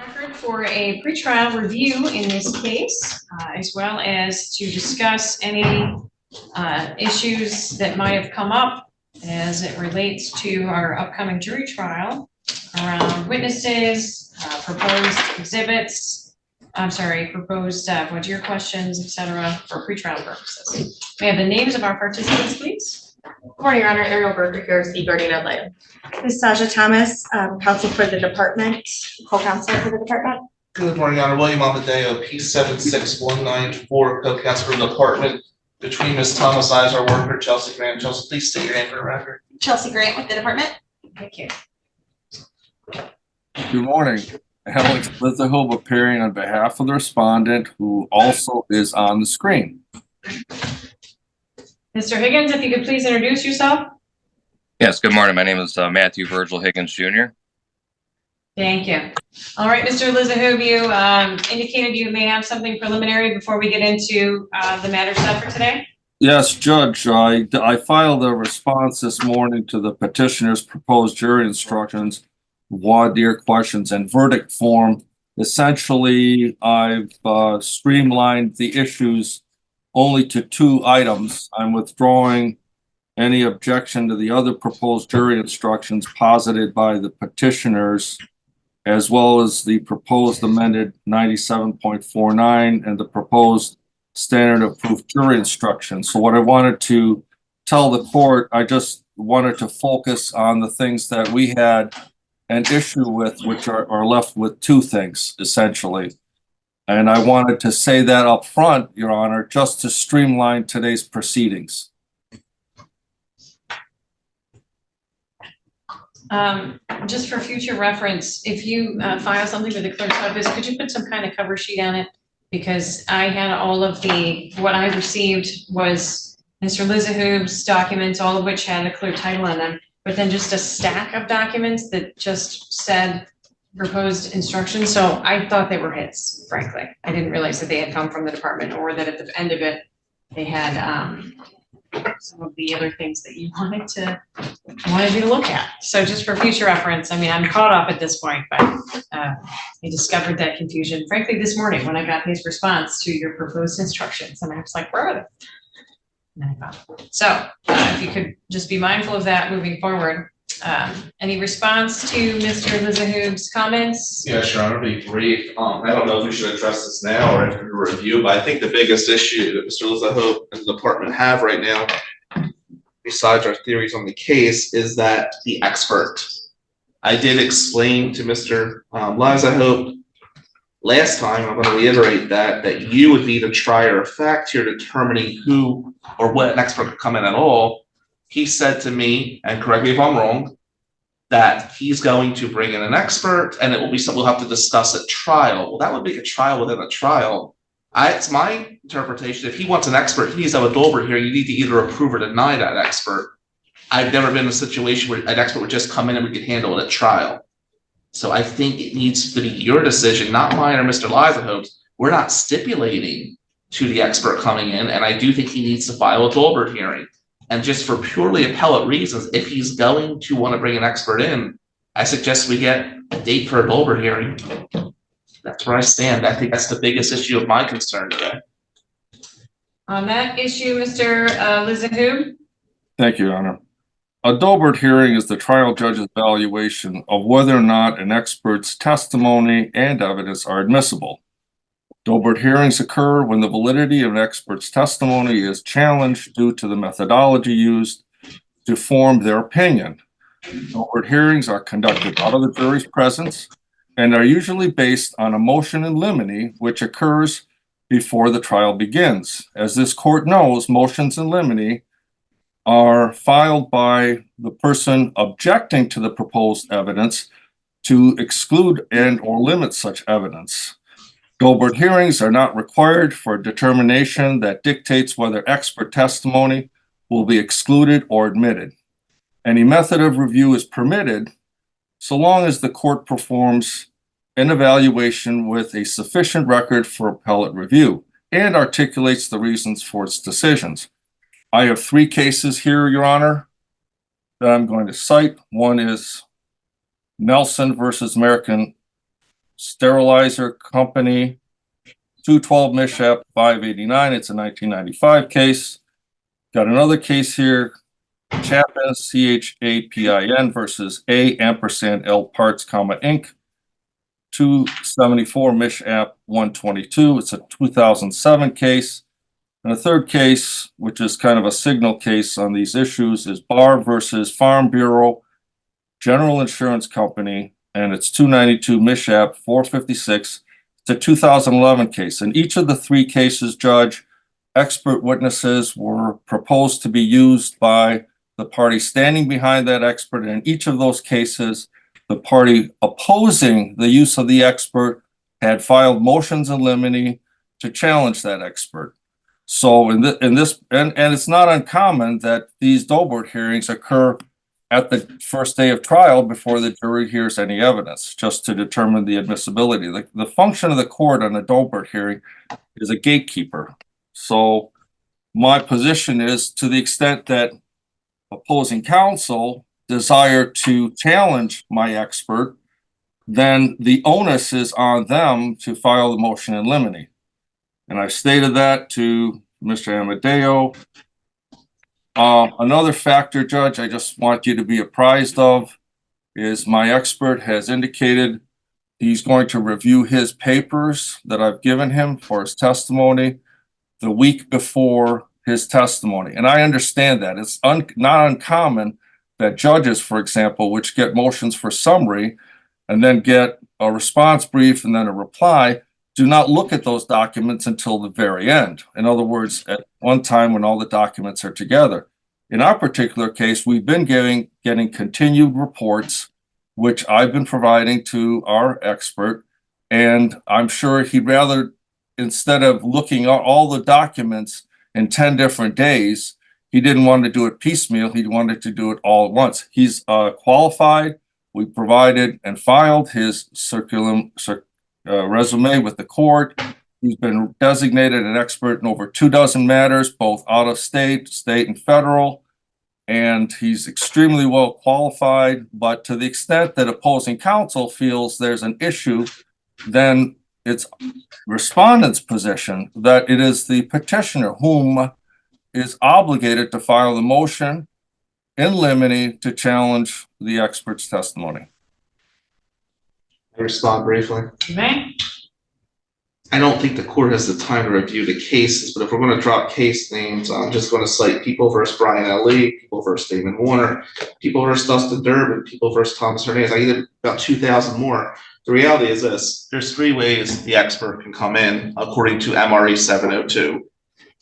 Record for a pretrial review in this case, as well as to discuss any issues that might have come up as it relates to our upcoming jury trial around witnesses, proposed exhibits, proposed voir dire questions, etc., for pretrial purposes. May I have the names of our participants, please? Good morning, Your Honor. Ariel Berger here, the guardian ad litem. Ms. Sasha Thomas, counsel for the department, co-counsel for the department. Good morning, Your Honor. William Amadeo, P76194, co-counsel for the department. Between Ms. Thomas, I as our worker, Chelsea Grant. Chelsea, please state your name for the record. Chelsea Grant with the department. Thank you. Good morning. Alex Lizzahobe appearing on behalf of the respondent, who also is on the screen. Mr. Higgins, if you could please introduce yourself. Yes, good morning. My name is Matthew Virgil Higgins, Jr. Thank you. All right, Mr. Lizzahobe, you indicated you may have something preliminary before we get into the matter set for today. Yes, Judge, I filed a response this morning to the petitioner's proposed jury instructions, voir dire questions, and verdict form. Essentially, I've streamlined the issues only to 2 items. I'm withdrawing any objection to the other proposed jury instructions posited by the petitioners, as well as the proposed amended 97.49 and the proposed standard of proof jury instructions. So what I wanted to tell the court, I just wanted to focus on the things that we had an issue with, which are left with 2 things, essentially. And I wanted to say that up front, Your Honor, just to streamline today's proceedings. Just for future reference, if you file something with the clerk's office, could you put some kind of cover sheet on it? Because I had all of what I received was Mr. Lizzahobe's documents, all of which had a clear title on them, but then just a stack of documents that just said proposed instructions. So I thought they were his, frankly. I didn't realize that they had come from the department, or that at the end of it, they had some of the other things that you wanted you to look at. So just for future reference, I mean, I'm caught up at this point, but I discovered that confusion, frankly, this morning when I got his response to your proposed instructions, and I was like, where are they? And I found them. So if you could just be mindful of that moving forward. Any response to Mr. Lizzahobe's comments? Yes, Your Honor, be brief. I don't know if we should address this now or after the review, but I think the biggest issue that Mr. Lizzahobe and the department have right now, besides our theories on the case, is that the expert. I did explain to Mr. Lizzahobe last time, I'm going to reiterate that you would be the trier of fact here, determining who or what an expert could come in at all. He said to me, and correct me if I'm wrong, that he's going to bring in an expert and it will be something we'll have to discuss at trial. Well, that would be a trial within a trial. It's my interpretation, if he wants an expert, he needs to have a Daubert here. You need to either approve or deny that expert. I've never been in a situation where an expert would just come in and we could handle it at trial. So I think it needs to be your decision, not mine or Mr. Lizzahobe's. We're not stipulating to the expert coming in, and I do think he needs to file a Daubert hearing. And just for purely appellate reasons, if he's going to want to bring an expert in, I suggest we get a date for a Daubert hearing. That's where I stand. I think that's the biggest issue of my concern today. On that issue, Mr. Lizzahobe? Thank you, Your Honor. A Daubert hearing is the trial judge's evaluation of whether or not an expert's testimony and evidence are admissible. Daubert hearings occur when the validity of an expert's testimony is challenged due to the methodology used to form their opinion. Daubert hearings are conducted out of the jury's presence and are usually based on a motion in limine, which occurs before the trial begins. As this court knows, motions in limine are filed by the person objecting to the proposed evidence to exclude and or limit such evidence. Daubert hearings are not required for a determination that dictates whether expert testimony will be excluded or admitted. Any method of review is permitted so long as the court performs an evaluation with a sufficient record for appellate review and articulates the reasons for its decisions. I have 3 cases here, Your Honor, that I'm going to cite. One is Nelson versus American Sterilizer Company, 212 Mishap 589. It's a 1995 case. Got another case here, Chapin, CHAPIN versus A&L Parts, Inc. 274 Mishap 122. It's a 2007 case. And a third case, which is kind of a signal case on these issues, is Voir versus Farm Bureau General Insurance Company, and it's 292 Mishap 456. It's a 2011 case. In each of the three cases, Judge, expert witnesses were proposed to be used by the party standing behind that expert. And in each of those cases, the party opposing the use of the expert had filed motions in limine to challenge that expert. So and it's not uncommon that these Daubert hearings occur at the first day of trial before the jury hears any evidence, just to determine the admissibility. The function of the court on a Daubert hearing is a gatekeeper. So my position is, to the extent that opposing counsel desire to challenge my expert, then the onus is on them to file the motion in limine. And I stated that to Mr. Amadeo. Another factor, Judge, I just want you to be apprised of is my expert has indicated he's going to review his papers that I've given him for his testimony the week before his testimony. And I understand that. It's not uncommon that judges, for example, which get motions for summary and then get a response brief and then a reply, do not look at those documents until the very end. In other words, at one time when all the documents are together. In our particular case, we've been getting continued reports, which I've been providing to our expert. And I'm sure he'd rather, instead of looking at all the documents in 10 different days, he didn't want to do it piecemeal. He wanted to do it all at once. He's qualified. We provided and filed his resume with the court. He's been designated an expert in over 24 matters, both out of state, state and federal. And he's extremely well qualified. But to the extent that opposing counsel feels there's an issue, then it's respondent's position that it is the petitioner whom is obligated to file the motion in limine to challenge the expert's testimony. I'll respond briefly. Okay. I don't think the court has the time to review the cases, but if we're going to drop case names, I'm just going to cite People versus Brian L.E., People versus Damon Warner, People versus Dustin Durbin, People versus Thomas Hernandez. I get about 2,000 more. The reality is this: there's three ways the expert can come in according to MRE 702.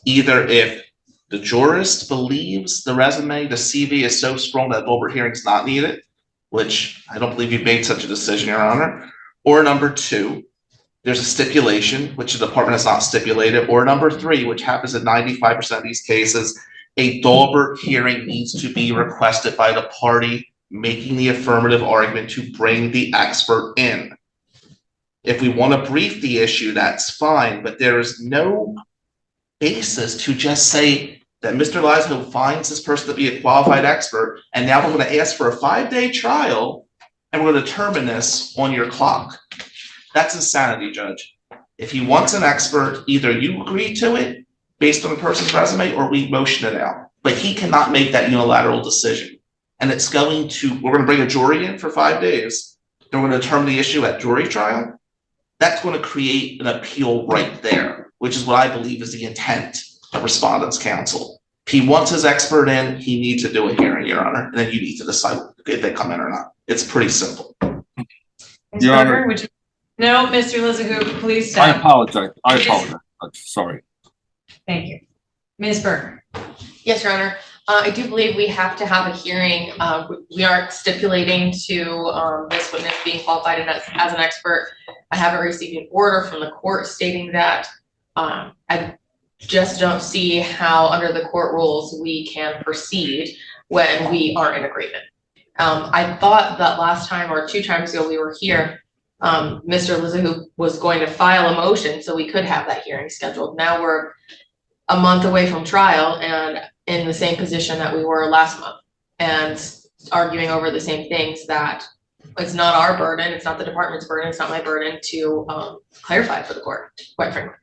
Either if the jurist believes the resume, the CV is so strong that Daubert hearing is not needed, which I don't believe you've made such a decision, Your Honor. Or number two, there's a stipulation, which the department has not stipulated. Or number three, which happens in 95% of these cases, a Daubert hearing needs to be requested by the party making the affirmative argument to bring the expert in. If we want to brief the issue, that's fine, but there is no basis to just say that Mr. Lazo finds this person to be a qualified expert, and now we're going to ask for a 5-day trial, and we're going to determine this on your clock. That's insanity, Judge. If he wants an expert, either you agree to it based on the person's resume, or we motion it out. But he cannot make that unilateral decision. And it's we're going to bring a jury in for 5 days. Then we're going to determine the issue at jury trial. That's going to create an appeal right there, which is what I believe is the intent of respondent's counsel. If he wants his expert in, he needs to do a hearing, Your Honor, and then you need to decide if they come in or not. It's pretty simple. Ms. Your Berger, Honor. would you? No, Mr. Lizagu, please I stop. apologize. Sorry. Thank you. Ms. Berger. Yes, Your Honor. I do believe we have to have a hearing. We aren't stipulating to this witness being qualified as an expert. I haven't received an order from the court stating that. I just don't see how under the court rules we can proceed when we aren't in agreement. I thought that last time or 2 times ago we were here, Mr. Lizahu was going to file a motion so we could have that hearing scheduled. Now we're a month away from trial and in the same position that we were last month and arguing over the same things that it's not our burden, it's not the department's burden, it's not my burden to clarify for the court, quite frankly.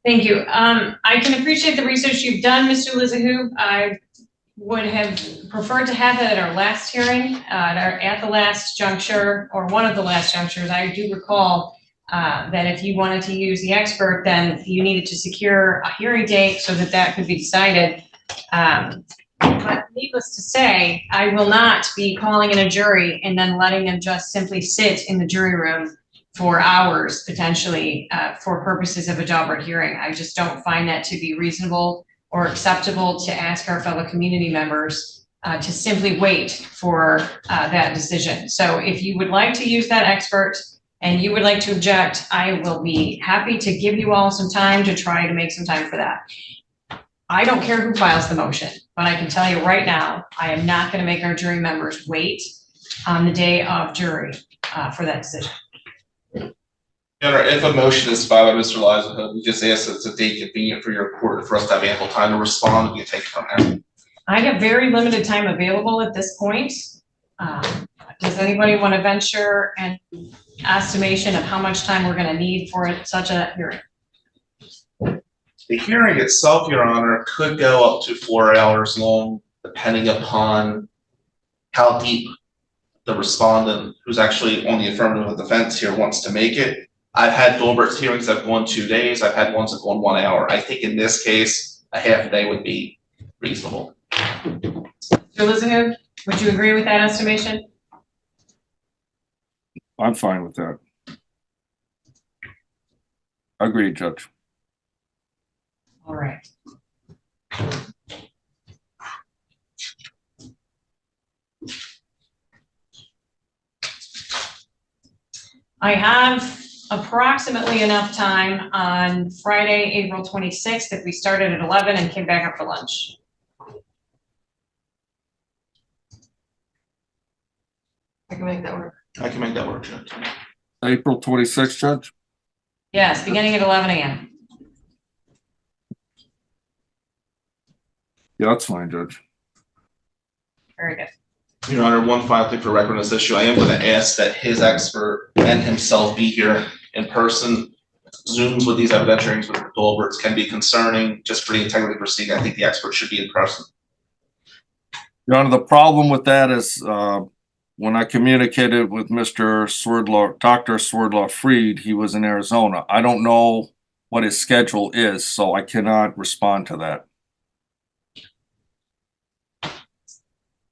Thank you. I can appreciate the research you've done, Mr. Lizahu. I would have preferred to have it at our last hearing, at the last juncture, or one of the last junctures. I do recall that if you wanted to use the expert, then you needed to secure a hearing date so that that could be decided. But needless to say, I will not be calling in a jury and then letting them just simply sit in the jury room for hours, potentially, for purposes of a Daubert hearing. I just don't find that to be reasonable or acceptable to ask our fellow community members to simply wait for that decision. So if you would like to use that expert and you would like to object, I will be happy to give you all some time to try to make some time for that. I don't care who files the motion, but I can tell you right now, I am not going to make our jury members wait on the day of jury for that decision. Your Honor, if a motion is filed by Mr. Lizahood, we just ask that it's a date convenient for your court for us to have ample time to respond, we can take it from there. I have very limited time available at this point. Does anybody want to venture an estimation of how much time we're going to need for such a hearing? The hearing itself, Your Honor, could go up to 4 hours long, depending upon how deep the respondent, who's actually on the affirmative defense here, wants to make it. I've had Daubert's hearings that have gone 2 days. I've had ones that have gone 1 hour. I think in this case, a half a day would be reasonable. Mr. Lizahood, would you agree with that estimation? I'm fine with that. Agreed, Judge. All right. I have approximately enough time on Friday, April 26th, if we started at 11 and came back up for lunch. I can make that work. I can make that work, Judge. April 26th, Judge? Yes, beginning at 11 a.m. Yeah, that's fine, Judge. Very good. Your Honor, one final thing for record on this issue. I am going to ask that his expert and himself be here in person. Zooms with these evidentiary hearings with Daubert's can be concerning just for the integrity proceeding. I think the expert should be in person. Your Honor, the problem with that is when I communicated with Mr. Swerdlow, Dr. Swerdlow Freed, he was in Arizona. I don't know what his schedule is, so I cannot respond to that.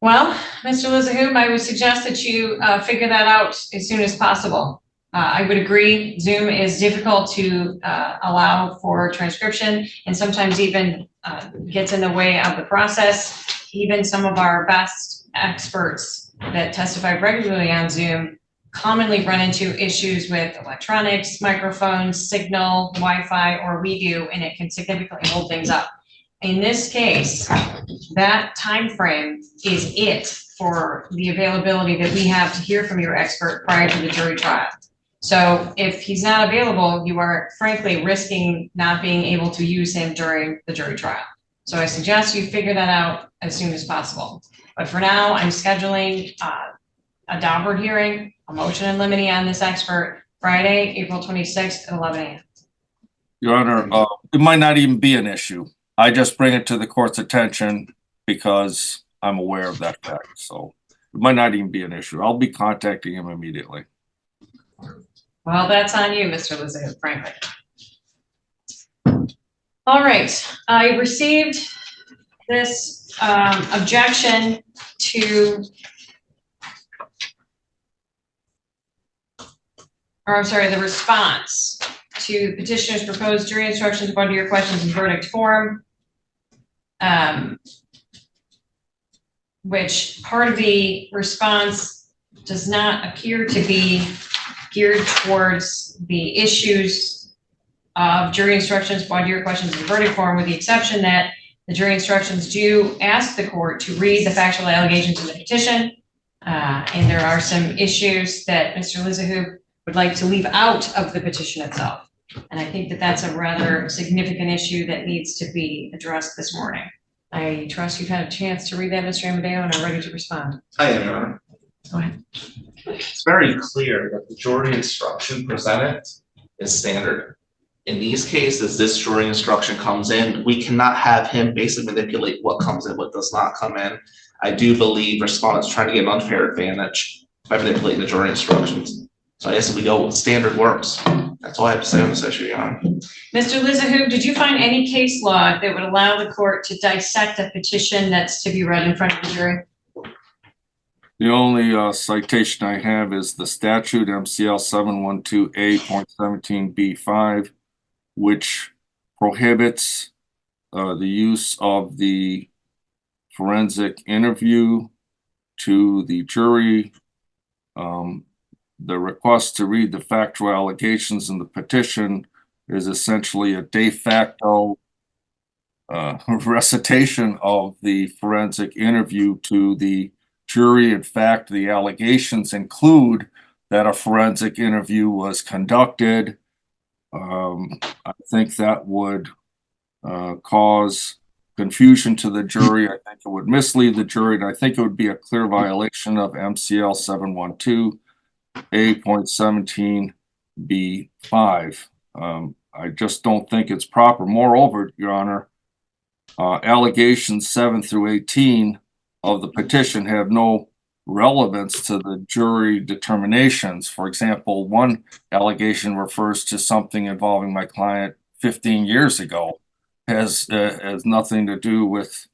Well, Mr. Lizahood, I would suggest that you figure that out as soon as possible. I would agree, Zoom is difficult to allow for transcription and sometimes even gets in the way of the process. Even some of our best experts that testify regularly on Zoom commonly run into issues with electronics, microphones, signal, Wi-Fi, or we do, and it can significantly hold things up. In this case, that time frame is it for the availability that we have to hear from your expert prior to the jury trial. So if he's not available, you are frankly risking not being able to use him during the jury trial. So I suggest you figure that out as soon as possible. But for now, I'm scheduling a Daubert hearing, a motion in limine on this expert, Friday, April 26th at 11 a.m. Your Honor, it might not even be an issue. I just bring it to the court's attention because I'm aware of that fact. So it might not even be an issue. I'll be contacting him immediately. Well, that's on you, Mr. Lizahood, frankly. All right, I received this objection to, or I'm sorry, the response to petitioner's proposed jury instructions according to your questions and verdict form, which part of the response does not appear to be geared towards the issues of jury instructions, voir dire questions, and verdict form, with the exception that the jury instructions do ask the court to read the factual allegations in the petition. And there are some issues that Mr. Lizahood would like to leave out of the petition itself. And I think that that's a rather significant issue that needs to be addressed this morning. I trust you've had a chance to read that, Mr. Amadeo, and are ready to respond. I am, Your Honor. Go ahead. It's very clear that the jury instruction presented is standard. In these cases, this jury instruction comes in, we cannot have him basically manipulate what comes in, what does not come in. I do believe respondents trying to get an unfair advantage by manipulating the jury instructions. So I guess we go with standard works. That's all I have to say on this issue, Your Honor. Mr. Lizahook, did you find any case law that would allow the court to dissect a petition that's to be read in front of the jury? The only citation I have is the statute MCL 712A.17B5, which prohibits the use of the forensic interview to the jury. The request to read the factual allegations in the petition is essentially a de facto recitation of the forensic interview to the jury. In fact, the allegations include that a forensic interview was conducted. I think that would cause confusion to the jury. I think it would mislead the jury, and I think it would be a clear violation of MCL 712A.17B5. I just don't think it's proper. Moreover, Your Honor, allegations 7 through 18 of the petition have no relevance to the jury determinations. For example, one allegation refers to something involving my client 15 years ago, has nothing to do with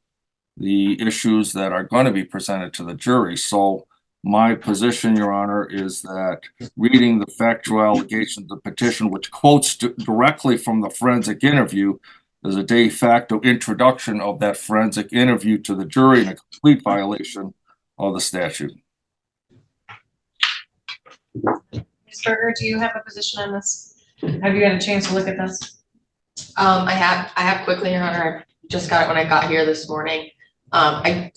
the issues that are going to be presented to the jury. So my position, Your Honor, is that reading the factual allegations of the petition, which quotes directly from the forensic interview, is a de facto introduction of that forensic interview to the jury and a complete violation of the statute. Ms. Berger, do you have a position on this? Have you had a chance to look at this? I have quickly, Your Honor. I just got it when I got here this morning. I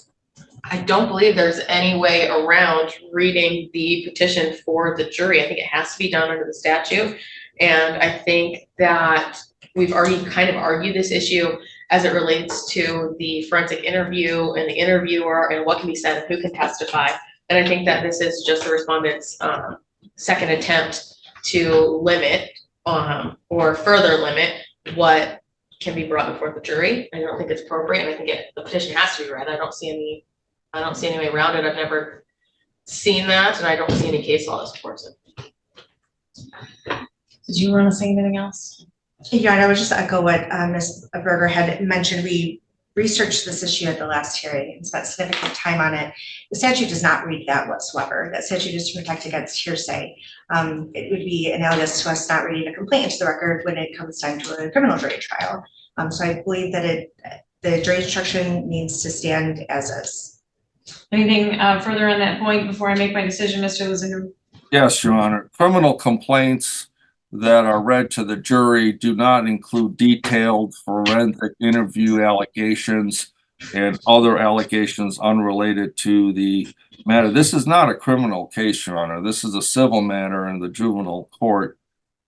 don't believe there's any way around reading the petition for the jury. I think it has to be done under the statute. And I think that we've already kind of argued this issue as it relates to the forensic interview and the interviewer and what can be said and who can testify. And I think that this is just the respondent's second attempt to limit or further limit what can be brought before the jury. I don't think it's appropriate, and I think the petition has to be read. I don't see any way around it. I've never seen that, and I don't see any case law that supports it. Did you want to say anything else? Your Honor, I would just echo what Ms. Berger had mentioned. We researched this issue at the last hearing and spent significant time on it. The statute does not read that whatsoever. That statute is to protect against hearsay. It would be analogous to us not reading a complaint into the record when it comes time to a criminal jury trial. So I believe that the jury instruction needs to stand as is. Anything further on that point before I make my decision, Mr. Lizahook? Yes, Your Honor. Criminal complaints that are read to the jury do not include detailed forensic interview allegations and other allegations unrelated to the matter. This is not a criminal case, Your Honor. This is a civil matter in the juvenile court,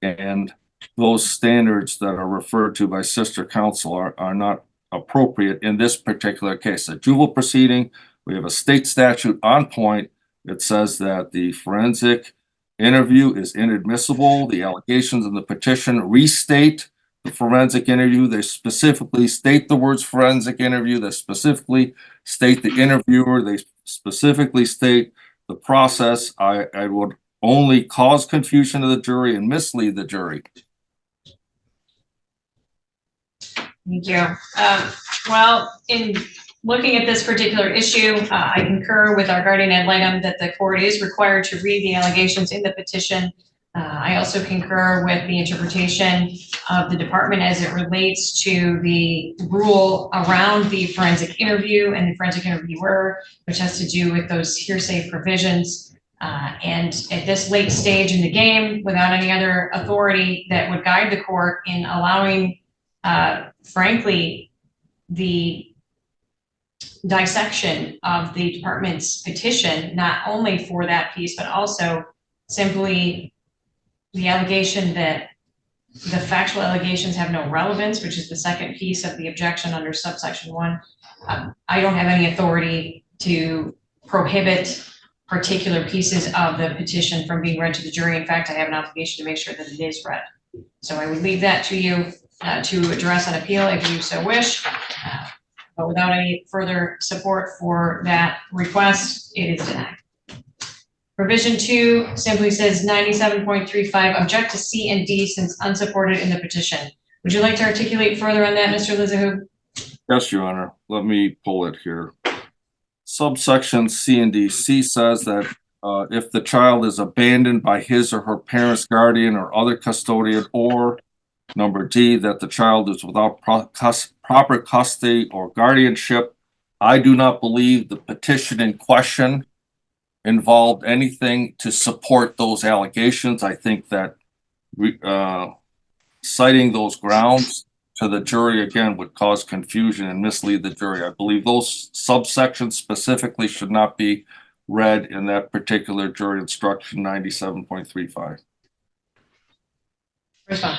and those standards that are referred to by sister counsel are not appropriate in this particular case. A juvenile proceeding, we have a state statute on point that says that the forensic interview is inadmissible. The allegations in the petition restate the forensic interview. They specifically state the words forensic interview. They specifically state the interviewer. They specifically state the process. I would only cause confusion to the jury and mislead the jury. Thank you. Well, in looking at this particular issue, I concur with our guardian ad litem that the court is required to read the allegations in the petition. I also concur with the interpretation of the department as it relates to the rule around the forensic interview and the forensic interviewer, which has to do with those hearsay provisions. And at this late stage in the game, without any other authority that would guide the court in allowing, frankly, the dissection of the department's petition, not only for that piece, but also simply the allegation that the factual allegations have no relevance, which is the second piece of the objection under subsection 1. I don't have any authority to prohibit particular pieces of the petition from being read to the jury. In fact, I have an obligation to make sure that it is read. So I would leave that to you to address on appeal if you so wish. But without any further support for that request, it is denied. Provision 2 simply says 97.35, object to C and D since unsupported in the petition. Would you like to articulate further on that, Mr. Lizahoop? Yes, Your Honor. Let me pull it here. Subsection C and D. C says that if the child is abandoned by his or her parents, guardian, or other custodian, or number D, that the child is without proper custody or guardianship. I do not believe the petition in question involved anything to support those allegations. I think that citing those grounds to the jury again would cause confusion and mislead the jury. I believe those subsections specifically should not be read in that particular jury instruction 97.35. Respond.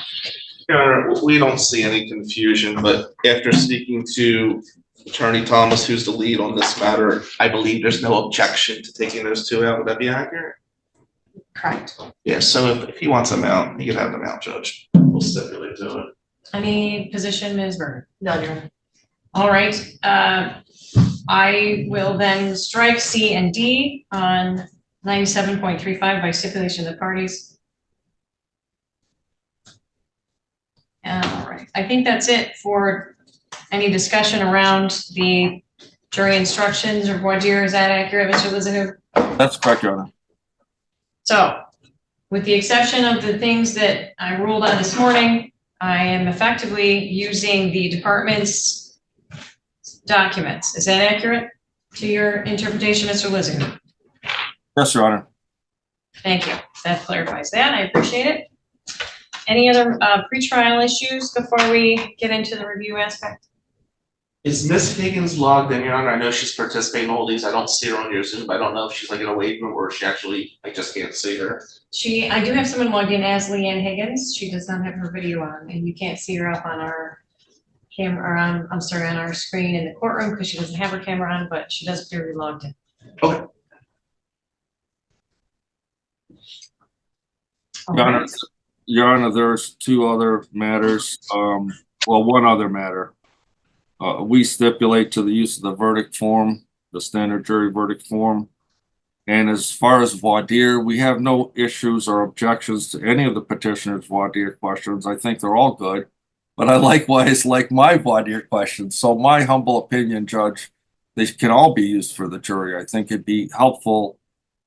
Your Honor, we don't see any confusion, but after speaking to Attorney Thomas, who's the lead on this matter, I believe there's no objection to taking those two out. Would that be accurate? Correct. Yeah, so if he wants them out, he can have them out, Judge. We'll stipulate to it. Any position, Ms. Berger? No, Your Honor. All right, I will then strike C and D on 97.35 by stipulation of the parties. All right, I think that's it for any discussion around the jury instructions or voir dire. Is that accurate, Mr. Lizahoop? That's correct, Your Honor. So, with the exception of the things that I ruled on this morning, I am effectively using the department's documents. Is that accurate to your interpretation, Mr. Lizahoop? Yes, Your Honor. Thank you. That clarifies that. I appreciate it. Any other pretrial issues before we get into the review aspect? Is Miss Higgins logged in, Your Honor? I know she's participating in all these. I don't see her on your Zoom. I don't know if she's like in a waiting room or she actually, I just can't see her. I do have someone logged in as Leanne Higgins. She does not have her video on, and you can't see her up on our camera, on our screen in the courtroom because she doesn't have her camera on, but she does appear to be logged in. Okay. Your Honor, there's two other matters. Well, one other matter. We stipulate to the use of the verdict form, the standard jury verdict form. And as far as voir dire, we have no issues or objections to any of the petitioner's voir dire questions. I think they're all good, but I likewise like my voir dire questions. So my humble opinion, Judge, they can all be used for the jury. I think it'd be helpful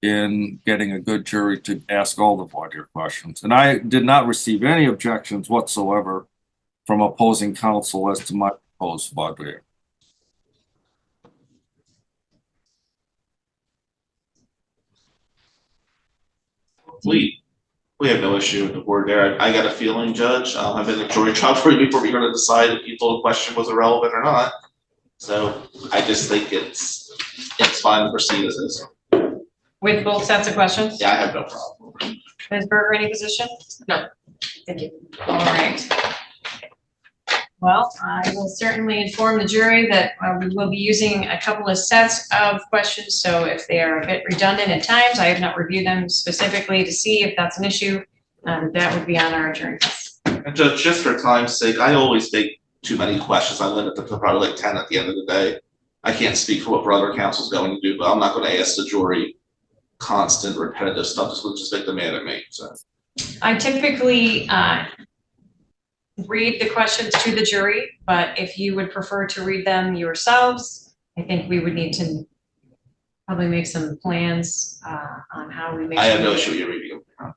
in getting a good jury to ask all the voir dire questions. And I did not receive any objections whatsoever from opposing counsel as to my proposed voir dire. We have no issue with the board there. I got a feeling, Judge. I've been in a jury trial for you before we're going to decide if you thought the question was irrelevant or not. So I just think it's fine to proceed as is. With both sets of questions? Yeah, I have no problem. Ms. Berger, any position? No. Thank you. All right. Well, I will certainly inform the jury that we will be using a couple of sets of questions. So if they are a bit redundant at times, I have not reviewed them specifically to see if that's an issue. That would be on our adjournment. And Judge, just for time's sake, I always make too many questions. I limit them to probably like 10 at the end of the day. I can't speak for what brother counsel's going to do, but I'm not going to ask the jury constant repetitive stuff. This will just make them mad at me. So I typically read the questions to the jury, but if you would prefer to read them yourselves, I think we would need to probably make some plans on how we make. I have no issue with you reading them.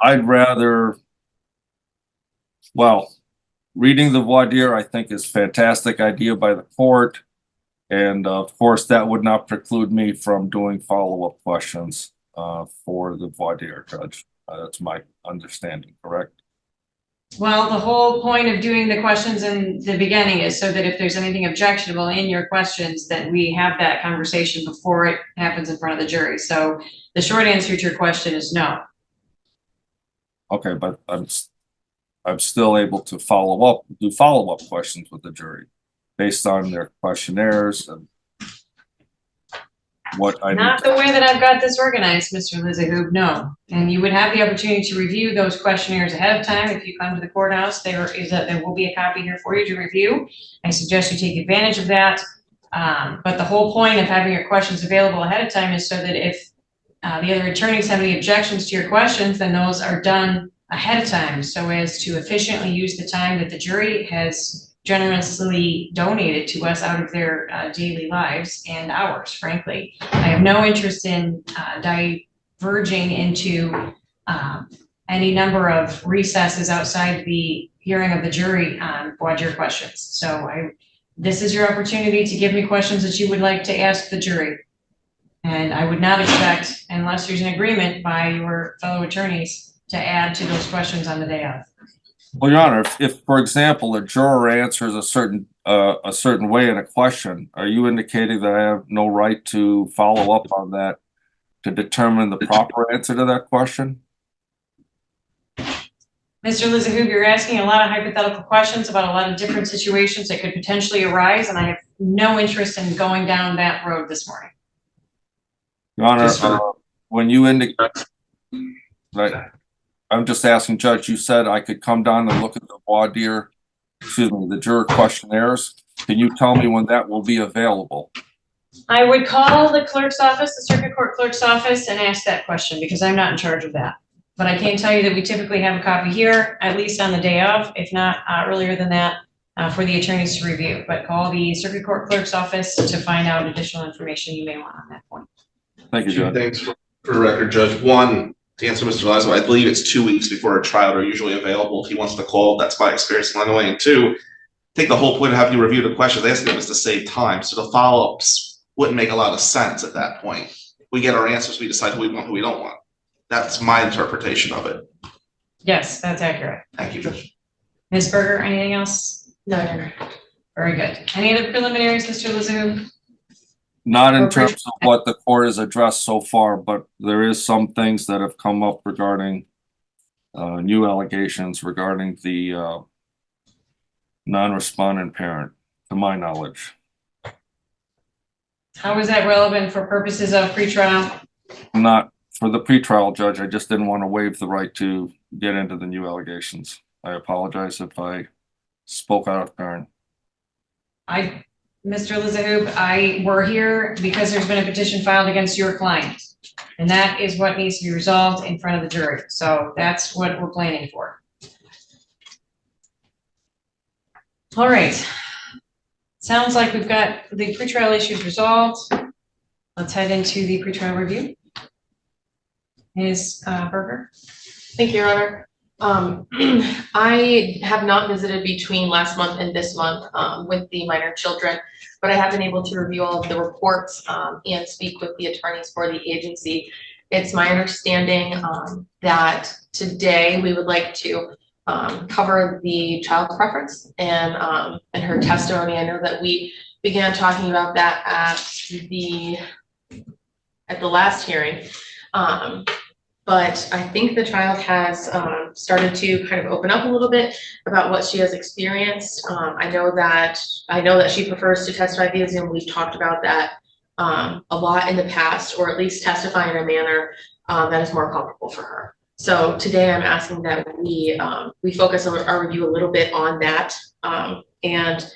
I'd rather, well, reading the voir dire I think is a fantastic idea by the court. And of course, that would not preclude me from doing follow-up questions for the voir dire, Judge. That's my understanding, correct? Well, the whole point of doing the questions in the beginning is so that if there's anything objectionable in your questions, that we have that conversation before it happens in front of the jury. So the short answer to your question is no. Okay, but I'm still able to do follow-up questions with the jury based on their questionnaires and what I need. Not the way that I've got this organized, Mr. Lizahoob, no. And you would have the opportunity to review those questionnaires ahead of time. If you come to the courthouse, there will be a copy here for you to review. I suggest you take advantage of that. But the whole point of having your questions available ahead of time is so that if the other attorneys have any objections to your questions, then those are done ahead of time so as to efficiently use the time that the jury has generously donated to us out of their daily lives and ours, frankly. I have no interest in diverging into any number of recesses outside the hearing of the jury on voir dire questions. So this is your opportunity to give me questions that you would like to ask the jury. And I would not expect, unless there's an agreement by your fellow attorneys, to add to those questions on the day of. Well, Your Honor, if, for example, a juror answers a certain way in a question, are you indicating that I have no right to follow up on that to determine the proper answer to that question? Mr. Lizahoob, you're asking a lot of hypothetical questions about a lot of different situations that could potentially arise, and I have no interest in going down that road this morning. Your Honor, when you indicate, right, I'm just asking, Judge, you said I could come down and look at the voir dire, the juror questionnaires. Can you tell me when that will be available? I would call the clerk's office, the circuit court clerk's office, and ask that question because I'm not in charge of that. But I can tell you that we typically have a copy here, at least on the day of, if not earlier than that, for the attorneys to review. But call the circuit court clerk's office to find out additional information you may want on that point. Thank you, Judge. Thanks for the record, Judge. One, to answer Mr. Lazo, I believe it's 2 weeks before a trial are usually available if he wants to call. That's my experience in Illinois. And two, I think the whole point of having you review the questions, they ask them is to save time. So the follow-ups wouldn't make a lot of sense at that point. We get our answers, we decide who we want, who we don't want. That's my interpretation of it. Yes, that's accurate. Thank you, Judge. Ms. Berger, anything else? No, no. Very good. Any other preliminaries, Mr. Lizahoob? Not in terms of what the court has addressed so far, but there is some things that have come up regarding new allegations regarding the non-respondent parent, to my knowledge. How is that relevant for purposes of pretrial? Not for the pretrial, Judge. I just didn't want to waive the right to get into the new allegations. I apologize if I spoke out of turn. Mr. Lizahoob, we're here because there's been a petition filed against your client. And that is what needs to be resolved in front of the jury. So that's what we're planning for. All right. Sounds like we've got the pretrial issues resolved. Let's head into the pretrial review. Ms. Berger. Thank you, Your Honor. I have not visited between last month and this month with the minor children, but I have been able to review all of the reports and speak with the attorneys for the agency. It's my understanding that today we would like to cover the child's preference and her testimony. I know that we began talking about that at the last hearing. But I think the child has started to kind of open up a little bit about what she has experienced. I know that she prefers to testify via Zoom. We've talked about that a lot in the past, or at least testify in a manner that is more comfortable for her. So today I'm asking that we focus our review a little bit on that, and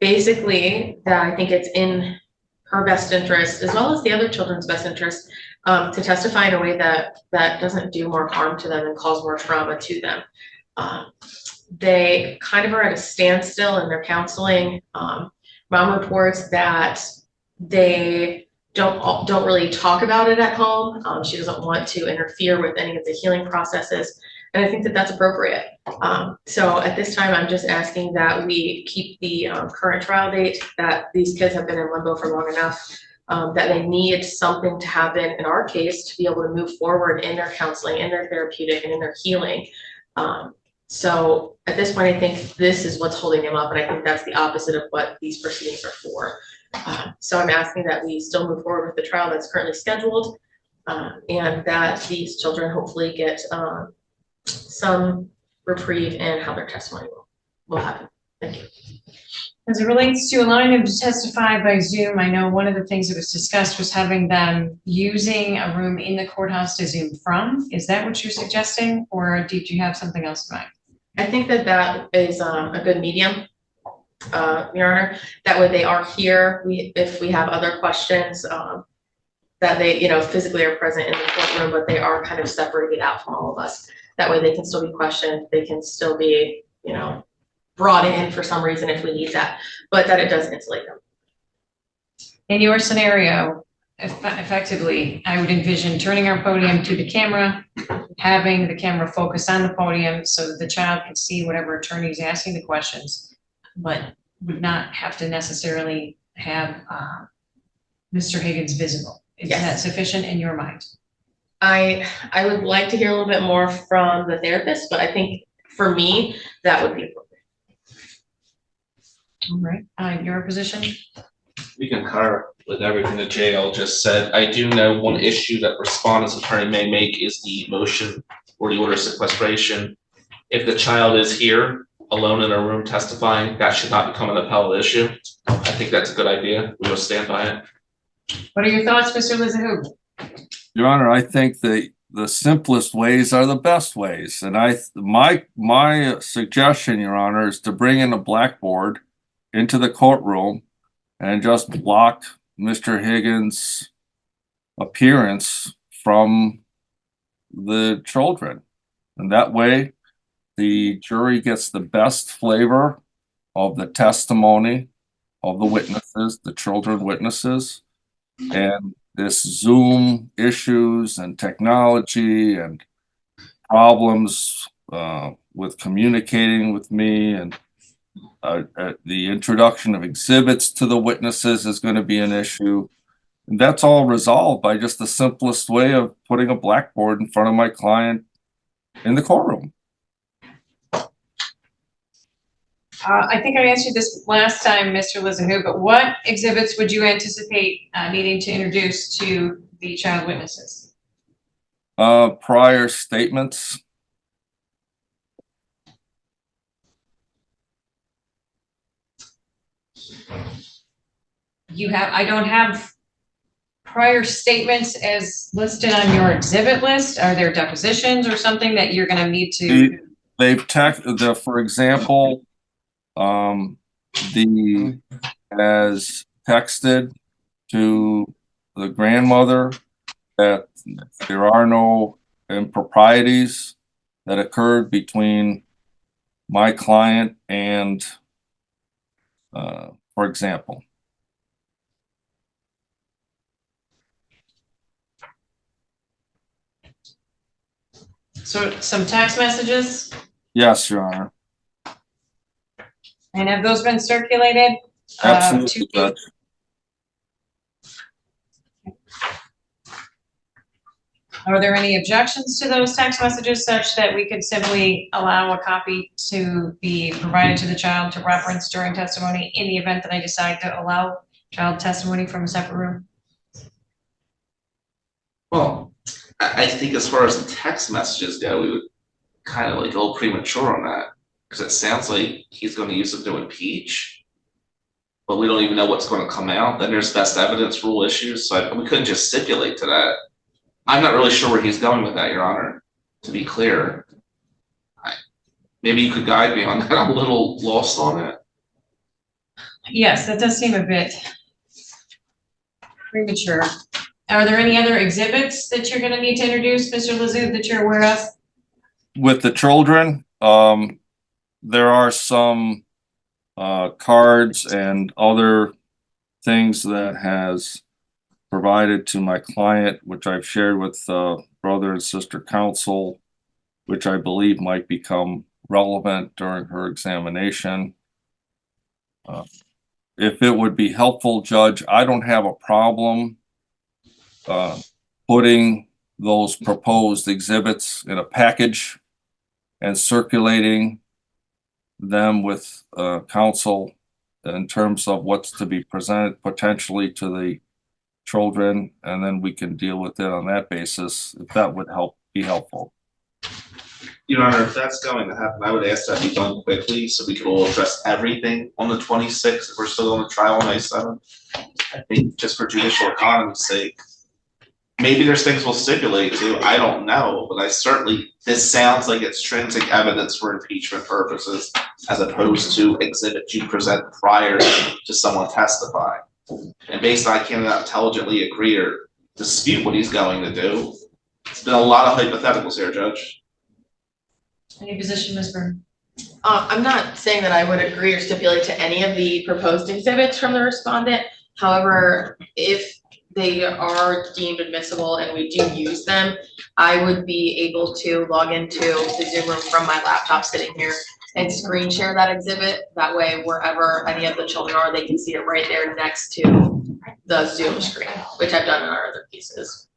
basically that I think it's in her best interest, as well as the other children's best interest, to testify in a way that doesn't do more harm to them and cause more trauma to them. They kind of are at a standstill in their counseling. Mom reports that they don't really talk about it at home. She doesn't want to interfere with any of the healing processes, and I think that that's appropriate. So at this time, I'm just asking that we keep the current trial date, that these kids have been in limbo for long enough, that they need something to happen in our case to be able to move forward in their counseling, in their therapeutic, and in their healing. So at this point, I think this is what's holding them up, and I think that's the opposite of what these proceedings are for. So I'm asking that we still move forward with the trial that's currently scheduled, and that these children hopefully get some reprieve in how their testimony will happen. Thank you. As it relates to allowing them to testify by Zoom, I know one of the things that was discussed was having them using a room in the courthouse to Zoom from. Is that what you're suggesting, or did you have something else in mind? I think that that is a good medium, Your Honor. That way they are here. If we have other questions, that they, physically are present in the courtroom, but they are kind of separated out from all of us. That way they can still be questioned. They can still be, brought in for some reason if we need that, but that it does insulate them. In your scenario, effectively, I would envision turning our podium to the camera, having the camera focus on the podium so that the child can see whatever attorney is asking the questions, but would not have to necessarily have Mr. Higgins visible. Is Yes. that sufficient in your mind? I would like to hear a little bit more from the therapist, but I think for me, that would be appropriate. All right, your position? We concur with everything the jail just said. I do know one issue that respondent's attorney may make is the motion or the order of sequestration. If the child is here alone in a room testifying, that should not become an appellate issue. I think that's a good idea. We will stand by it. What are your thoughts, Mr. Lizahoop? Your Honor, I think the simplest ways are the best ways. And my suggestion, Your Honor, is to bring in a blackboard into the courtroom and just block Mr. Higgins' appearance from the children. And that way, the jury gets the best flavor of the testimony of the witnesses, the children witnesses, and this Zoom issues and technology and problems with communicating with me and the introduction of exhibits to the witnesses is going to be an issue. And that's all resolved by just the simplest way of putting a blackboard in front of my client in the courtroom. I think I answered this last time, Mr. Lizahoop, but what exhibits would you anticipate needing to introduce to the child witnesses? Prior statements. I don't have prior statements as listed on your exhibit list. Are there depositions or something that you're gonna need to? For example, has texted to the grandmother that there are no improprieties that occurred between my client and, for example. So some text messages, Yes, Your Honor. and have those been circulated? Absolutely, Judge. Are there any objections to those text messages such that we could simply allow a copy to be provided to the child to reference during testimony in the event that I decide to allow child testimony from a separate room? Well, I think as far as the text messages go, we would kind of like go premature on that because it sounds like he's going to use them to impeach, but we don't even know what's going to come out. Then there's best evidence rule issues, so we couldn't just stipulate to that. I'm not really sure where he's going with that, Your Honor, to be clear. Maybe you could guide me on that. I'm a little lost on it. Yes, that does seem a bit premature. Are there any other exhibits that you're gonna need to introduce, Mr. Lizahoop, that you're aware of? With the children, there are some cards and other things that has provided to my client, which I've shared with brother and sister counsel, which I believe might become relevant during her examination. If it would be helpful, Judge, I don't have a problem putting those proposed exhibits in a package and circulating them with counsel in terms of what's to be presented potentially to the children, and then we can deal with it on that basis, if that would be helpful. Your Honor, if that's going to happen, I would ask that be done quickly so we could all address everything on the 26th. If we're still on the trial on May 7th. I think just for judicial economy's sake. Maybe there's things we'll stipulate to, I don't know, but this sounds like extrinsic evidence for impeachment purposes as opposed to exhibits you present prior to someone testifying. And based on I cannot intelligently agree or dispute what he's going to do, it's been a lot of hypotheticals here, Judge. Any position, Ms. Byrne? I'm not saying that I would agree or stipulate to any of the proposed exhibits from the respondent. However, if they are deemed admissible and we do use them, I would be able to log into the Zoom room from my laptop sitting here and screen share that exhibit. That way, wherever any of the children are, they can see it right there next to the Zoom screen, which I've done in our other cases.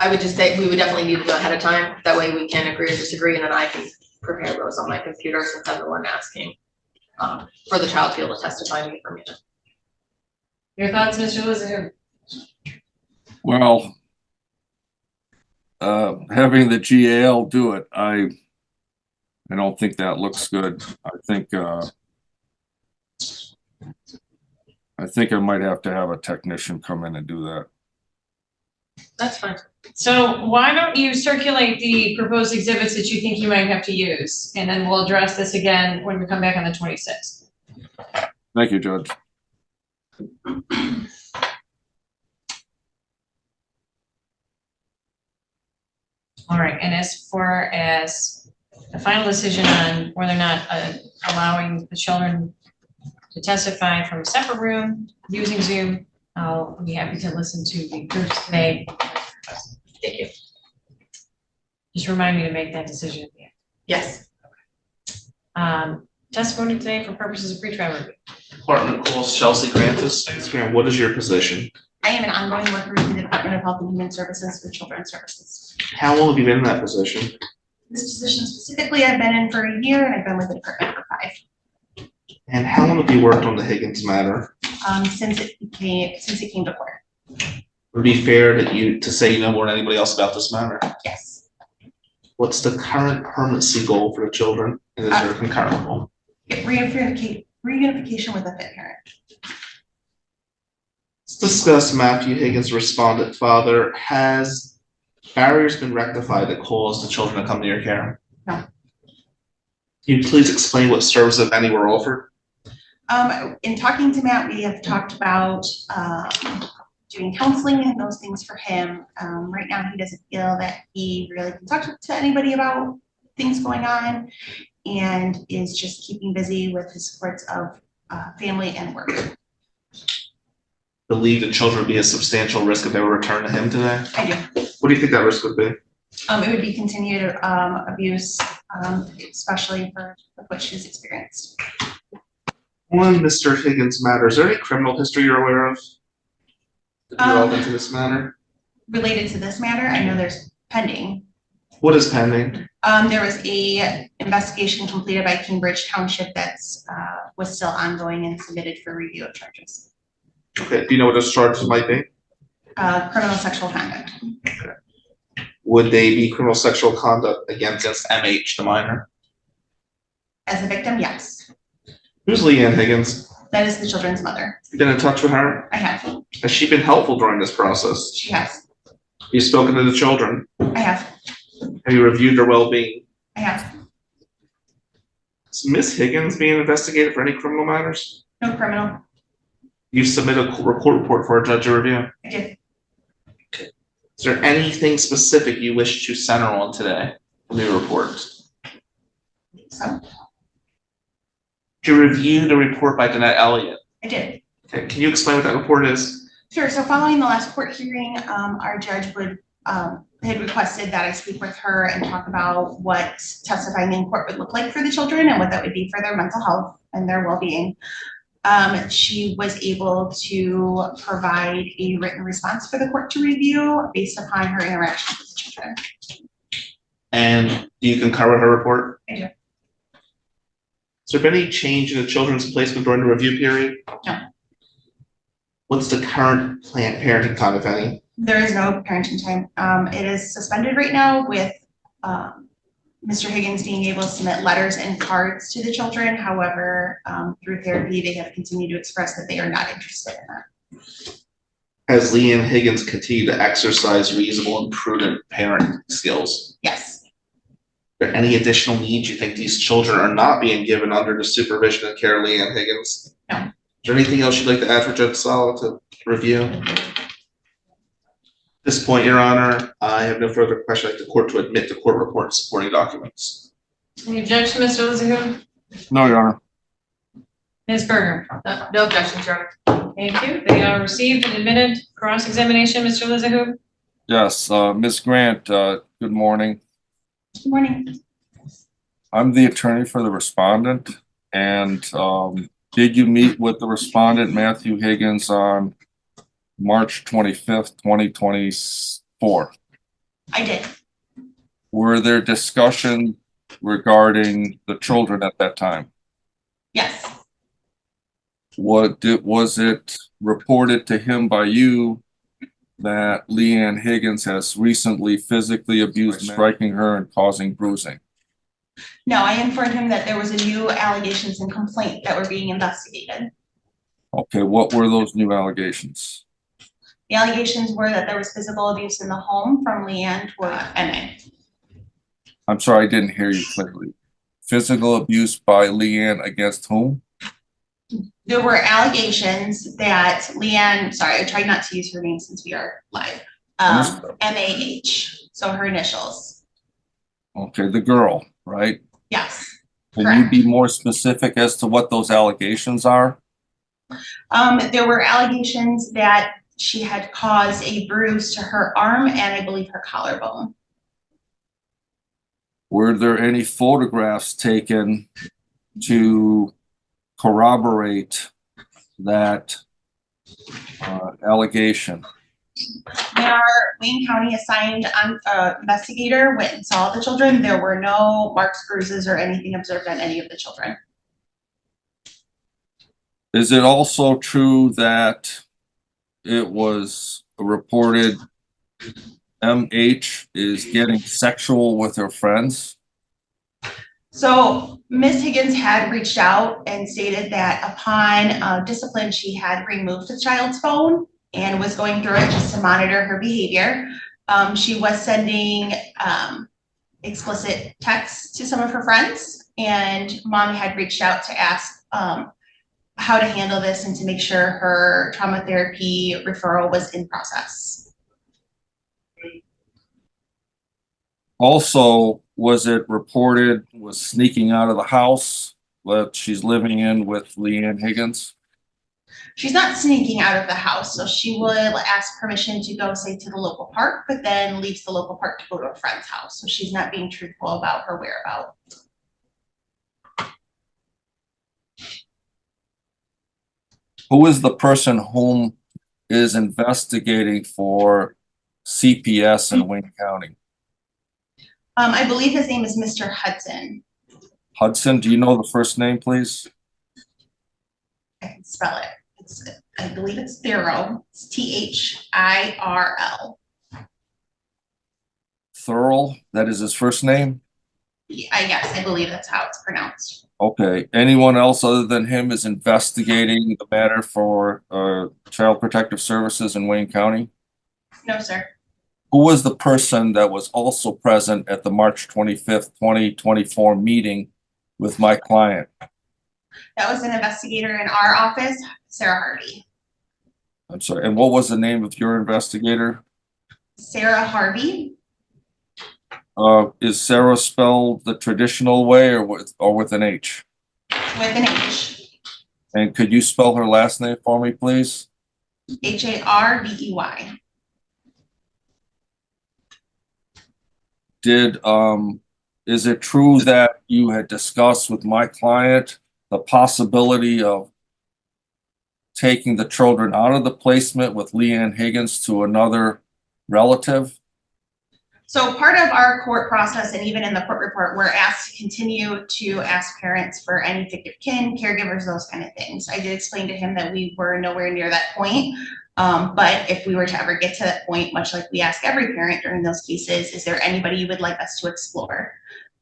I would just say we would definitely need to know ahead of time. That way we can agree or disagree, and then I can prepare those on my computer since I'm the one asking for the child to be able to testify to me for me. Your thoughts, Mr. Elizabeth? Well, having the GAL do it, I don't think that looks good. I think I might have to have a technician come in and do that. That's fine. So why don't you circulate the proposed exhibits that you think you might have to use, and then we'll address this again when we come back on the 26th. Thank you, Judge. All right, and as far as the final decision on whether or not allowing the children to testify from a separate room using Zoom, I'll be happy to listen to the proofs today. Thank you. Just remind me to make that decision at the end. Yes. Testimony today for purposes of pretrial review. Department calls Chelsea Grantis. Ms. Grant, what is your position? I am an ongoing worker in the Department of Health and Human Services for Children's Services. How long have you been in that position? This position specifically, I've been in for a year, and I've been with the department for 5. And how long have you worked on the Higgins matter? Since it came to court. Would it be fair to say you know more than anybody else about this matter? Yes. What's the current permanency goal for the children? And is there a concurrent goal? Get reunification with a fit parent. Let's discuss Matthew Higgins' respondent father. Has barriers been rectified that cause the children to come to your care? No. Can you please explain what services, if any, were offered? In talking to Matt, we have talked about doing counseling and those things for him. Right now, he doesn't feel that he really can talk to anybody about things going on, and is just keeping busy with his supports of family and work. Believe the children would be a substantial risk if they were returned to him today? I do. What do you think that risk would be? It would be continued abuse, especially for what she's experienced. On Mr. Higgins' matter, is there any criminal history you're aware of that be relevant to this matter? Related to this matter, I know there's pending. What is pending? There was a investigation completed by Cambridge Township that's was still ongoing and submitted for review of charges. Okay, do you know what those charges might be? Criminal sexual conduct. Okay. Would they be criminal sexual conduct against MH, the minor? As a victim, yes. Who's Leanne Higgins? That is the children's mother. You been in touch with her? I have. Has she been helpful during this process? She has. You've spoken to the children? I have. Have you reviewed their well-being? I have. Is Ms. Higgins being investigated for any criminal matters? No criminal. You submitted a court report for a judge to review? I did. Is there anything specific you wish to center on today from your report? So Did you review the report by Danette Elliott? I did. Okay, can you explain what that report is? Sure. So following the last court hearing, our judge would had requested that I speak with her and talk about what testifying in court would look like for the children and what that would be for their mental health and their well-being. She was able to provide a written response for the court to review based upon her interactions with the children. And do you concur with her report? I do. Has there been any change in the children's placement during the review period? No. What's the current parenting time, if any? There is no parenting time. It is suspended right now with Mr. Higgins being able to submit letters and cards to the children. However, through therapy, they have continued to express that they are not interested in that. Has Leanne Higgins continued to exercise reasonable and prudent parenting skills? Yes. Are there any additional needs you think these children are not being given under the supervision and care of Leanne Higgins? No. Is there anything else you'd like to add for Judge Sala to review? At this point, Your Honor, I have no further question. I'd like the court to admit the court report and supporting documents. Any objection, Mr. Lizahu? No, Your Honor. Ms. Berger? No objections, Your Honor. Thank you. They are received and admitted. Cross-examination, Mr. Lizahu? Yes, Ms. Grant, good morning. Good morning. I'm the attorney for the respondent, and did you meet with the respondent, Matthew Higgins, on March 25th, 2024? I did. Were there discussions regarding the children at that time? Yes. Was it reported to him by you that Leanne Higgins has recently physically abused, striking her and causing bruising? No, I informed him that there was a new allegations and complaint that were being investigated. Okay, what were those new allegations? The allegations were that there was physical abuse in the home from Leanne toward MA. I'm sorry, I didn't hear you clearly. Physical abuse by Leanne against whom? There were allegations that Leanne, sorry, I tried not to use her name since we are live. MAH, so her initials. Okay, the girl, right? Yes. Can Correct. you be more specific as to what those allegations are? There were allegations that she had caused a bruise to her arm and I believe her collarbone. Were there any photographs taken to corroborate that allegation? Our Wayne County assigned investigator went and saw the children. There were no marks, bruises, or anything observed on any of the children. Is it also true that it was reported MH is getting sexual with her friends? So Ms. Higgins had reached out and stated that upon discipline, she had removed the child's phone and was going through it just to monitor her behavior. She was sending explicit texts to some of her friends, and mom had reached out to ask how to handle this and to make sure her trauma therapy referral was in process. Also, was it reported was sneaking out of the house that she's living in with Leanne Higgins? She's not sneaking out of the house, so she would ask permission to go, say, to the local park, but then leaves the local park to go to a friend's house. So she's not being truthful about her whereabouts. Who is the person whom is investigating for CPS in Wayne County? I believe his name is Mr. Hudson. Hudson, do you know the first name, please? I can spell it. I believe it's Thirl. It's THIRL. Thurl, that is his first name? Yes, I believe that's how it's pronounced. Okay, anyone else other than him is investigating the matter for Child Protective Services in Wayne County? No, sir. Who was the person that was also present at the March 25th, 2024 meeting with my client? That was an investigator in our office, Sarah Harvey. I'm sorry, and what was the name of your investigator? Sarah Harvey. Is Sarah spelled the traditional way or with an H? With an H. And could you spell her last name for me, please? HARVEY. Is it true that you had discussed with my client the possibility of taking the children out of the placement with Leanne Higgins to another relative? So part of our court process and even in the court report, we're asked to continue to ask parents for any fictive kin, caregivers, those kind of things. I did explain to him that we were nowhere near that point. But if we were to ever get to that point, much like we ask every parent during those cases, is there anybody you would like us to explore?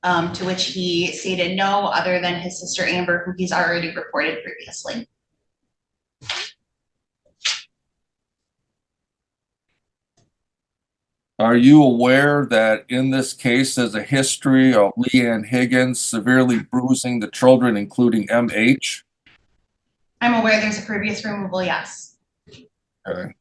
To which he stated no, other than his sister Amber, who he's already reported previously. Are you aware that in this case, there's a history of Leanne Higgins severely bruising the children, including MH? I'm aware there's a previous removal, yes. Okay.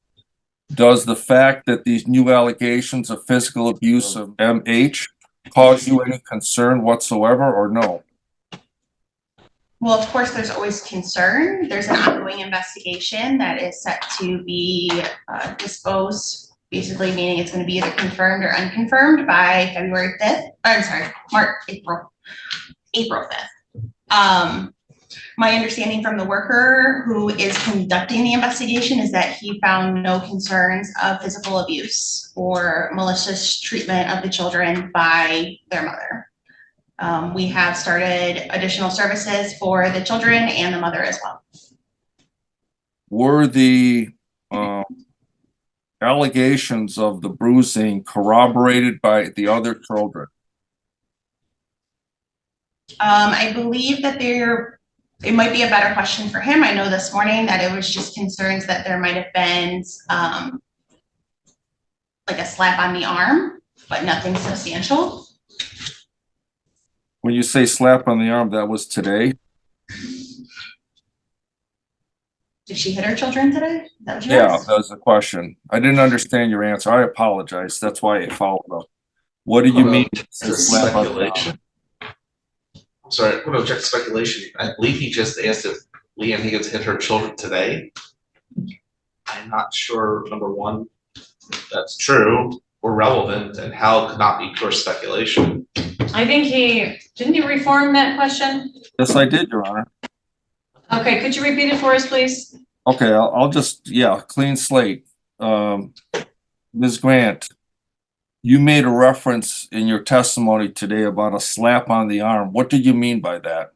Does the fact that these new allegations of physical abuse of MH cause you any concern whatsoever, or no? Well, of course, there's always concern. There's an ongoing investigation that is set to be disposed, basically meaning it's going to be either confirmed or unconfirmed by February 5th. I'm sorry, April 5th. My understanding from the worker who is conducting the investigation is that he found no concerns of physical abuse or malicious treatment of the children by their mother. We have started additional services for the children and the mother as well. Were the allegations of the bruising corroborated by the other children? I believe that it might be a better question for him. I know this morning that it was just concerns that there might have been like a slap on the arm, but nothing substantial. When you say slap on the arm, that was today? Did she hit her children today? Is that what you Yeah, asked? that was the question. I didn't understand your answer. I apologize. That's why I followed up. What do you mean? It's a speculation. I'm sorry, I'm gonna object to speculation. I believe he just asked if Leanne Higgins hit her children today. I'm not sure, number one, if that's true or relevant, and how it could not be pure speculation. I think didn't you reform that question? Yes, I did, Your Honor. Okay, could you repeat it for us, please? Okay, I'll just, clean slate. Ms. Grant, you made a reference in your testimony today about a slap on the arm. What do you mean by that?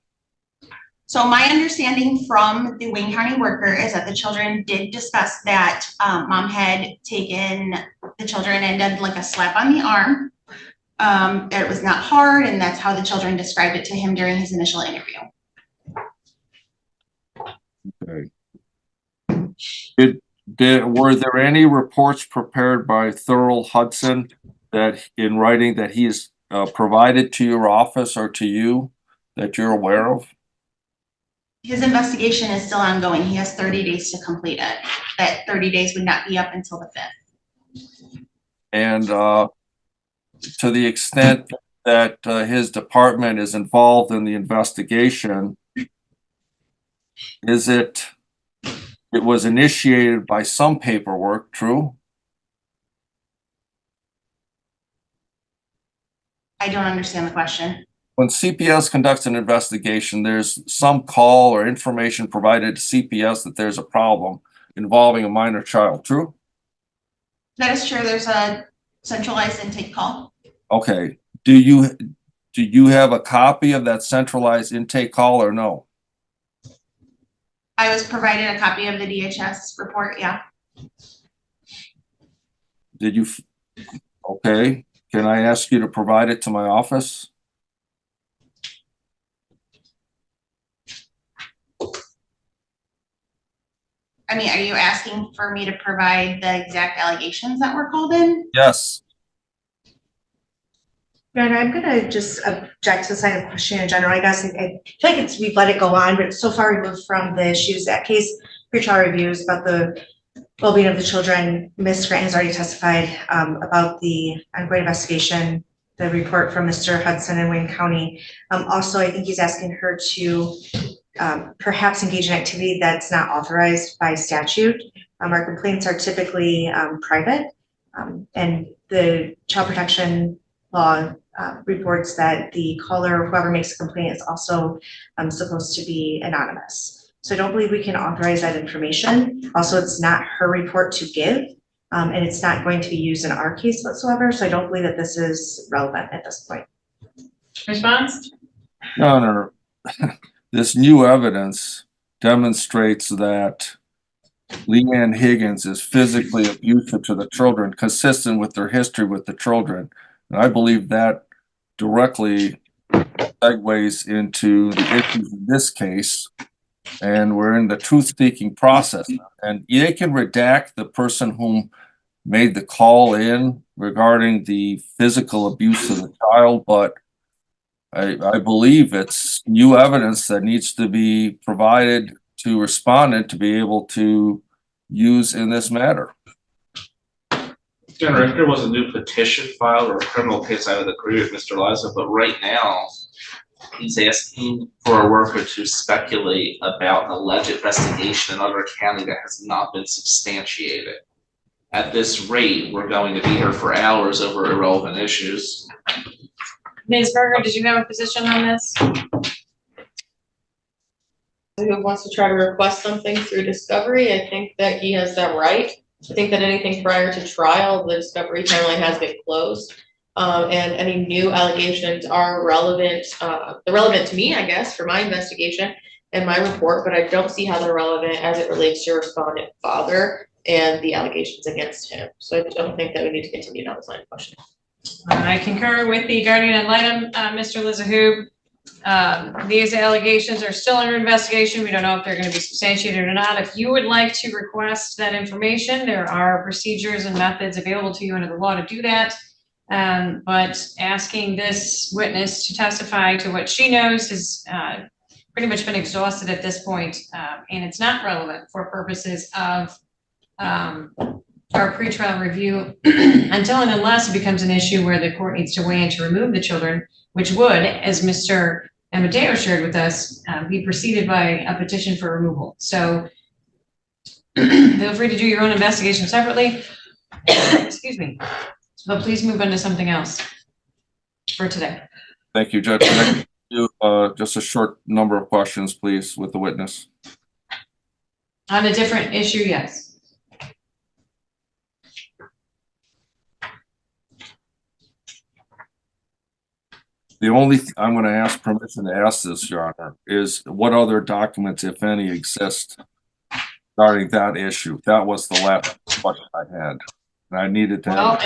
So my understanding from the Wayne County worker is that the children did discuss that mom had taken the children and done like a slap on the arm. It was not hard, and that's how the children described it to him during his initial interview. Okay. Were there any reports prepared by Thurl Hudson that in writing that he has provided to your office or to you that you're aware of? His investigation is still ongoing. He has 30 days to complete it. That 30 days would not be up until the 5th. And to the extent that his department is involved in the investigation, it was initiated by some paperwork, true? I don't understand the question. When CPS conducts an investigation, there's some call or information provided to CPS that there's a problem involving a minor child, true? That is true. There's a centralized intake call. Okay. Do you have a copy of that centralized intake call or no? I was provided a copy of the DHS report, yeah. Did you? Okay. Can I ask you to provide it to my office? I mean, are you asking for me to provide the exact allegations that were called in? Yes. Your Honor, I'm gonna just object to the line of questioning in general. I guess I feel like we've let it go on, but it's so far removed from the issues that case pretrial reviews about the well-being of the children. Ms. Grant has already testified about the ongoing investigation, the report from Mr. Hudson in Wayne County. Also, I think he's asking her to perhaps engage in activity that's not authorized by statute. Our complaints are typically private, and the child protection law reports that the caller, whoever makes a complaint, is also supposed to be anonymous. So I don't believe we can authorize that information. Also, it's not her report to give, and it's not going to be used in our case whatsoever. So I don't believe that this is relevant at this point. Response? No. This new evidence demonstrates that Leanne Higgins is physically abusive to the children, consistent with their history with the children. And I believe that directly segues into the issues in this case. And we're in the truth-seeking process. And they can redact the person whom made the call in regarding the physical abuse of the child, but I believe it's new evidence that needs to be provided to respondent to be able to use in this matter. General, if there was a new petition filed or a criminal case, I would agree with Mr. Liza, but right now, he's asking for a worker to speculate about an alleged investigation in another county that has not been substantiated. At this rate, we're going to be here for hours over irrelevant issues. Ms. Berger, did you have a position on this? Who wants to try to request something through discovery? I think that he has that right. I think that anything prior to trial, the discovery timeline has been closed. And any new allegations are relevant, they're relevant to me, I guess, for my investigation and my report, but I don't see how they're relevant as it relates to respondent father and the allegations against him. So I don't think that we need to continue down this line of questioning. I concur with the guardian ad litem, Mr. Lizahoob. These allegations are still under investigation. We don't know if they're going to be substantiated or not. If you would like to request that information, there are procedures and methods available to you under the law to do that. But asking this witness to testify to what she knows has pretty much been exhausted at this point, and it's not relevant for purposes of our pretrial review until and unless it becomes an issue where the court needs to weigh in to remove the children, which would, as Mr. Amadeo shared with us, be preceded by a petition for removal. So feel free to do your own investigation separately. Excuse me. But please move on to something else for today. Thank you, Judge. Can I do just a short number of questions, please, with the witness? On a different issue, yes. The only I'm going to ask permission to ask this, Your Honor, is what other documents, if any, exist regarding that issue? That was the last question I had, and I needed to. Well,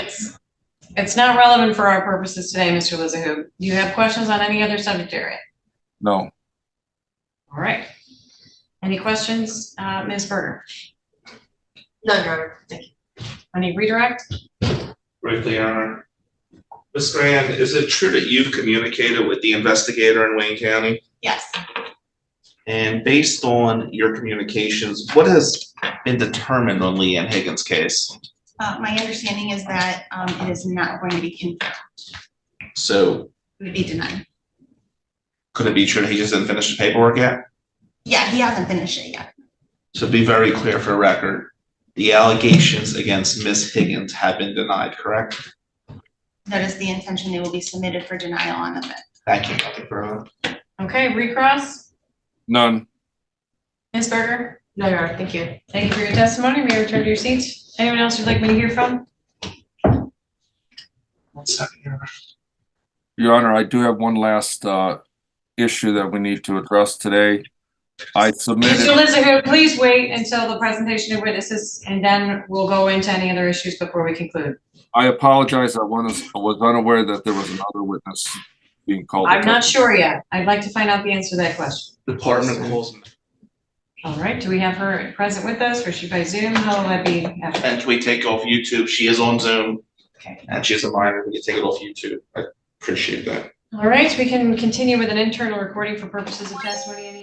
it's not relevant for our purposes today, Mr. Lizahoob. Do you have questions on any other subject area? No. All right. Any questions, Ms. Berger? None, Your Honor. Thank you. Any redirect? Briefly, Your Honor. Ms. Graham, is it true that you've communicated with the investigator in Wayne County? Yes. And based on your communications, what has been determined on Leanne Higgins' case? My understanding is that it is not going to be confirmed. So It would be denied. could it be true that he just didn't finish the paperwork yet? Yeah, he hasn't finished it yet. So be very clear for the record, the allegations against Ms. Higgins have been denied, correct? That is the intention. They will be submitted for denial on the 5th. Thank you. Nothing further. Okay, recross? None. Ms. Berger? No, Your Honor. Thank you. Thank you for your testimony. May you return to your seats. Anyone else you'd like me to hear from? 1 second, Your Honor. Your Honor, I do have one last issue that we need to address today. I submitted. Mr. Lizahoob, please wait until the presentation of witnesses, and then we'll go into any other issues before we conclude. I apologize. I was unaware that there was another witness being called. I'm not sure yet. I'd like to find out the answer to that question. Department rules. All right, do we have her present with us, or is she by Zoom? How will that be? And can we take off YouTube? She is on Zoom Okay. and she is a minor. We can take it off YouTube. I appreciate that. All right, we can continue with an internal recording for purposes of testimony.